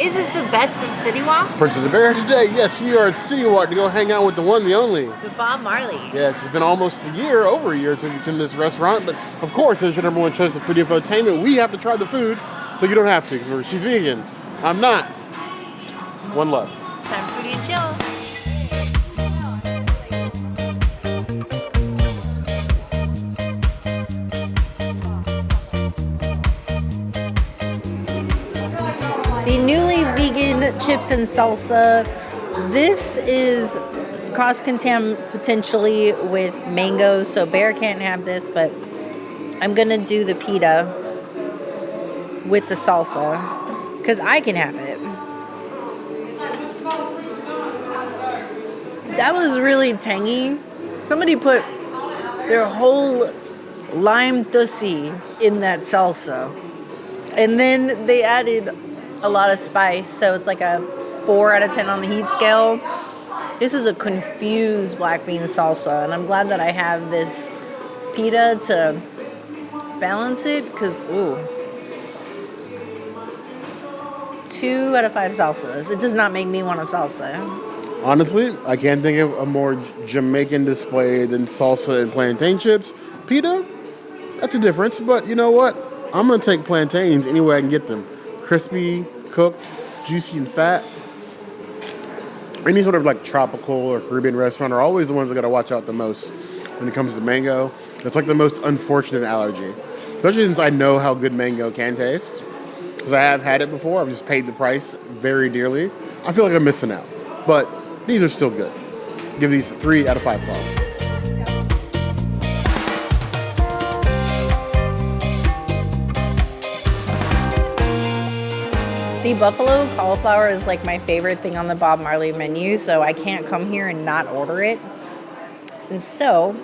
Is this the best of CityWalk? Prince of the Bear today. Yes, we are at CityWalk to go hang out with the one, the only. With Bob Marley. Yes, it's been almost a year, over a year, to come to this restaurant. But of course, as your number one choice of food infotainment, we have to try the food, so you don't have to. Because she's vegan. I'm not. One love. Time for foodie and chill. The newly vegan chips and salsa. This is cross-contaminated potentially with mango, so Bear can't have this, but I'm gonna do the pita with the salsa because I can have it. That was really tangy. Somebody put their whole lime tussi in that salsa, and then they added a lot of spice, so it's like a 4 out of 10 on the heat scale. This is a confused black bean salsa, and I'm glad that I have this pita to balance it, because, ooh. 2 out of 5 salsas. It does not make me want a salsa. Honestly, I can't think of a more Jamaican display than salsa and plantain chips. Pita, that's a difference, but you know what? I'm going to take plantains any way I can get them. Crispy, cooked, juicy, and fat. Any sort of like tropical or Caribbean restaurant are always the ones that got to watch out the most when it comes to mango. It's like the most unfortunate allergy. Especially since I know how good mango can taste. Because I have had it before. I've just paid the price very dearly. I feel like I'm missing out. But these are still good. Give these 3 out of 5 claws. The buffalo cauliflower is like my favorite thing on the Bob Marley menu, so I can't come here and not order it. And so,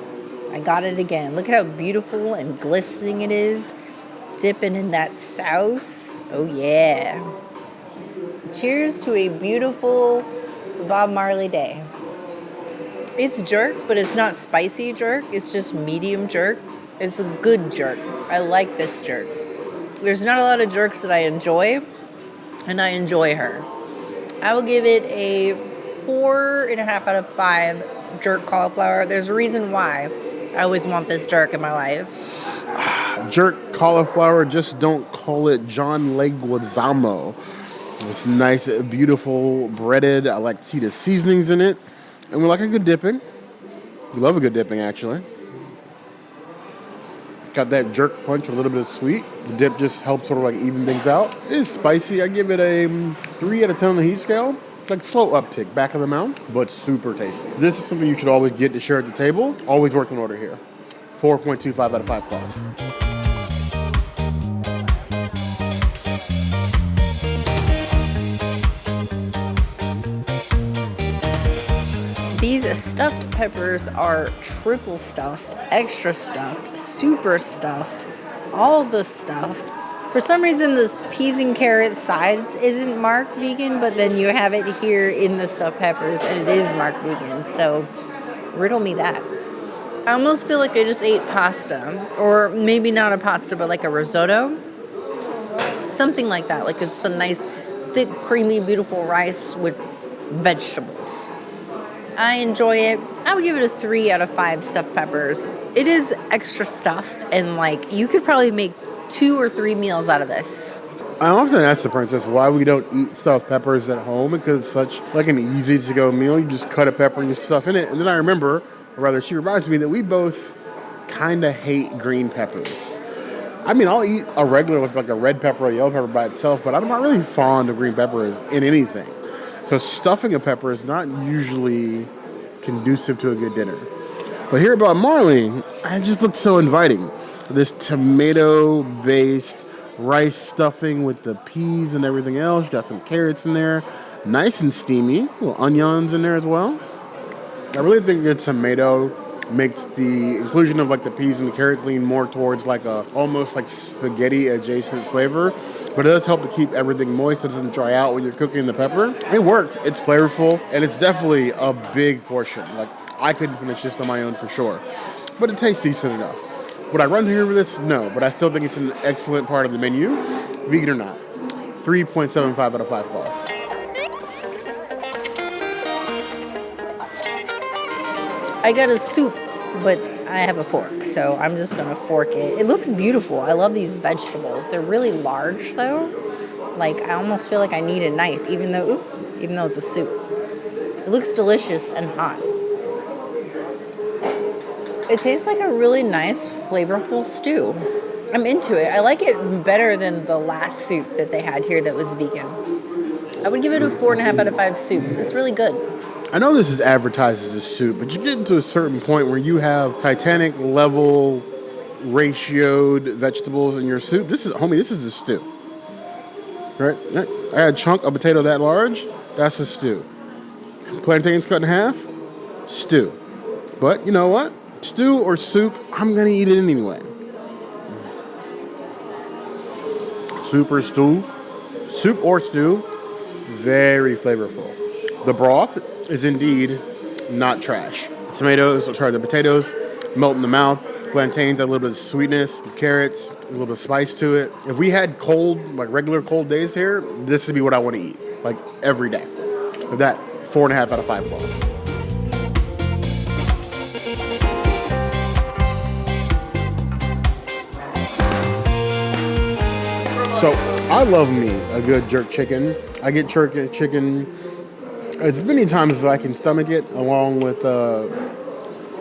I got it again. Look at how beautiful and glistening it is. Dipping in that sauce. Oh yeah. Cheers to a beautiful Bob Marley day. It's jerk, but it's not spicy jerk. It's just medium jerk. It's a good jerk. I like this jerk. There's not a lot of jerks that I enjoy, and I enjoy her. I will give it a 4.5 out of 5 jerk cauliflower. There's a reason why I always want this jerk in my life. Jerk cauliflower, just don't call it John Leguizamo. It's nice, beautiful, breaded. I like to see the seasonings in it. And we like a good dipping. We love a good dipping, actually. Got that jerk punch with a little bit of sweet. The dip just helps sort of like even things out. It is spicy. I give it a 3 out of 10 on the heat scale. Like slow uptick, back of the mouth, but super tasty. This is something you should always get to share at the table. Always worth an order here. 4.25 out of 5 claws. These stuffed peppers are triple stuffed, extra stuffed, super stuffed, all the stuffed. For some reason, this peas and carrot sides isn't marked vegan, but then you have it here in the stuffed peppers, and it is marked vegan. So, riddle me that. I almost feel like I just ate pasta, or maybe not a pasta, but like a risotto. Something like that, like just a nice, thick, creamy, beautiful rice with vegetables. I enjoy it. I would give it a 3 out of 5 stuffed peppers. It is extra stuffed, and like you could probably make 2 or 3 meals out of this. I often ask the princess why we don't eat stuffed peppers at home, because it's such like an easy to go meal. You just cut a pepper and you stuff in it. And then I remember, or rather she reminds me, that we both kind of hate green peppers. I mean, I'll eat a regular, like a red pepper or yellow pepper by itself, but I'm not really fond of green peppers in anything. So stuffing a pepper is not usually conducive to a good dinner. But here about Marley, it just looks so inviting. This tomato-based rice stuffing with the peas and everything else. You got some carrots in there. Nice and steamy. Little onions in there as well. I really think the tomato makes the inclusion of like the peas and the carrots lean more towards like a almost like spaghetti adjacent flavor, but it does help to keep everything moist so it doesn't dry out when you're cooking the pepper. It worked. It's flavorful, and it's definitely a big portion. Like I couldn't finish this on my own for sure, but it tastes decent enough. Would I run here with this? No, but I still think it's an excellent part of the menu, vegan or not. 3.75 out of 5 claws. I got a soup, but I have a fork, so I'm just gonna fork it. It looks beautiful. I love these vegetables. They're really large though. Like I almost feel like I need a knife, even though it's a soup. It looks delicious and hot. It tastes like a really nice, flavorful stew. I'm into it. I like it better than the last soup that they had here that was vegan. I would give it a 4.5 out of 5 soups. It's really good. I know this is advertised as a soup, but you get to a certain point where you have Titanic level ratioed vegetables in your soup. This is a stew. Right? I had a chunk of potato that large. That's a stew. Plantains cut in half. Stew. But you know what? Stew or soup, I'm going to eat it anyway. Soup or stew. Soup or stew. Very flavorful. The broth is indeed not trash. The potatoes melt in the mouth. Plantains, a little bit of sweetness, carrots, a little bit of spice to it. If we had regular cold days here, this would be what I want to eat, like every day. With that, 4.5 out of 5 claws. So I love me a good jerk chicken. I get jerk chicken as many times as I can stomach it, along with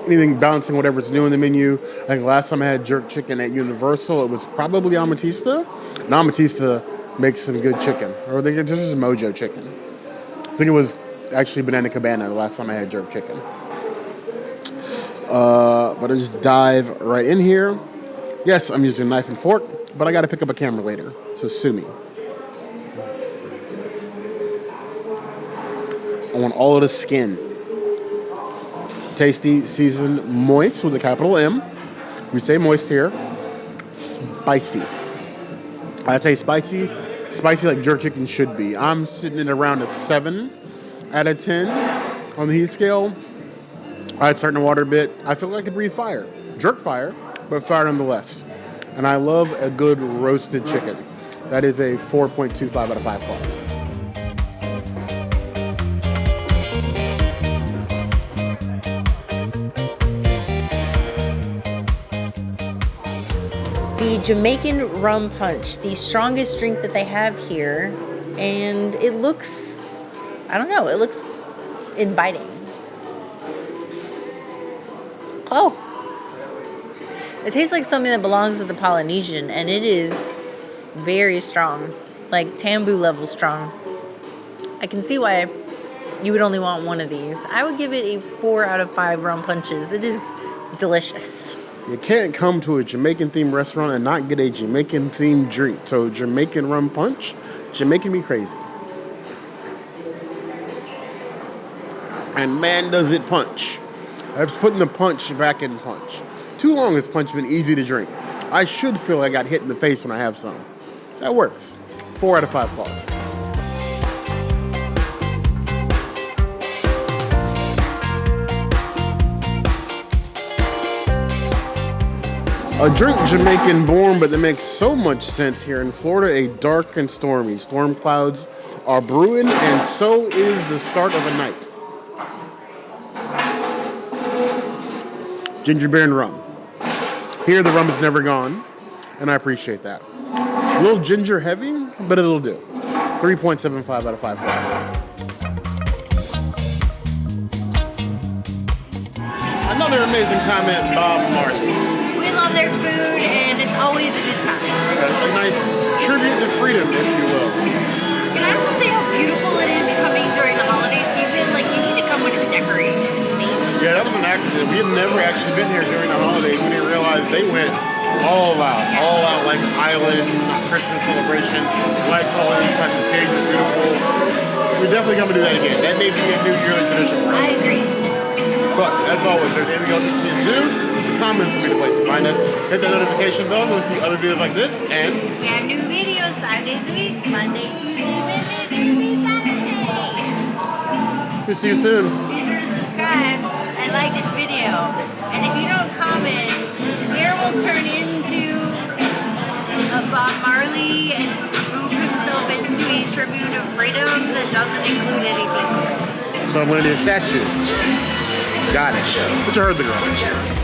anything balancing whatever's new in the menu. I think last time I had jerk chicken at Universal, it was probably Amatista. And Amatista makes some good chicken. Or this is Mojo chicken. I think it was actually Banana Cabana the last time I had jerk chicken. But I just dive right in here. Yes, I'm using a knife and fork, but I got to pick up a camera later, so sue me. I want all of the skin. Tasty, seasoned, moist with a capital M. We say moist here. Spicy. I say spicy like jerk chicken should be. I'm sitting at around a 7 out of 10 on the heat scale. It's starting to water a bit. I feel like I could breathe fire. Jerk fire, but fire nonetheless. And I love a good roasted chicken. That is a 4.25 out of 5 claws. The Jamaican rum punch, the strongest drink that they have here, and it looks, it looks inviting. Oh, it tastes like something that belongs to the Polynesian, and it is very strong, like Tambu level strong. I can see why you would only want one of these. I would give it a 4 out of 5 rum punches. It is delicious. You can't come to a Jamaican-themed restaurant and not get a Jamaican-themed drink. So Jamaican rum punch, Jamaican me crazy. And man, does it punch. I was putting the punch back in punch. Too long has punch been easy to drink. I should feel I got hit in the face when I have some. That works. 4 out of 5 claws. A drink Jamaican born, but that makes so much sense here in Florida, a dark and stormy. Storm clouds are brewing, and so is the start of a night. Ginger beer and rum. Here the rum is never gone, and I appreciate that. A little ginger heavy, but it'll do. 3.75 out of 5 claws. Another amazing time at Bob Marley. We love their food, and it's always a good time. A nice tribute to freedom, if you will. Can I also say how beautiful it is coming during the holiday season? Like, you need to come when it's decorated. It's amazing. Yeah, that was an accident. We have never actually been here during the holidays. We didn't realize they went all out. Yeah. All out, like island, Christmas celebration. Lights all inside the stage is beautiful. We're definitely going to do that again. That may be a new yearly tradition for us. I agree. But, as always, there's anything else you see us do, comments will be the place to find us. Hit that notification bell if you want to see other videos like this, and we have new videos 5 days a week, Monday, Tuesday, Wednesday, Thursday, Saturday. We'll see you soon. Be sure to subscribe and like this video. And if you don't comment, Bear will turn into a Bob Marley and move himself into burrito that doesn't include anything else. So I'm going to do a statue. Got it. But you heard the girl.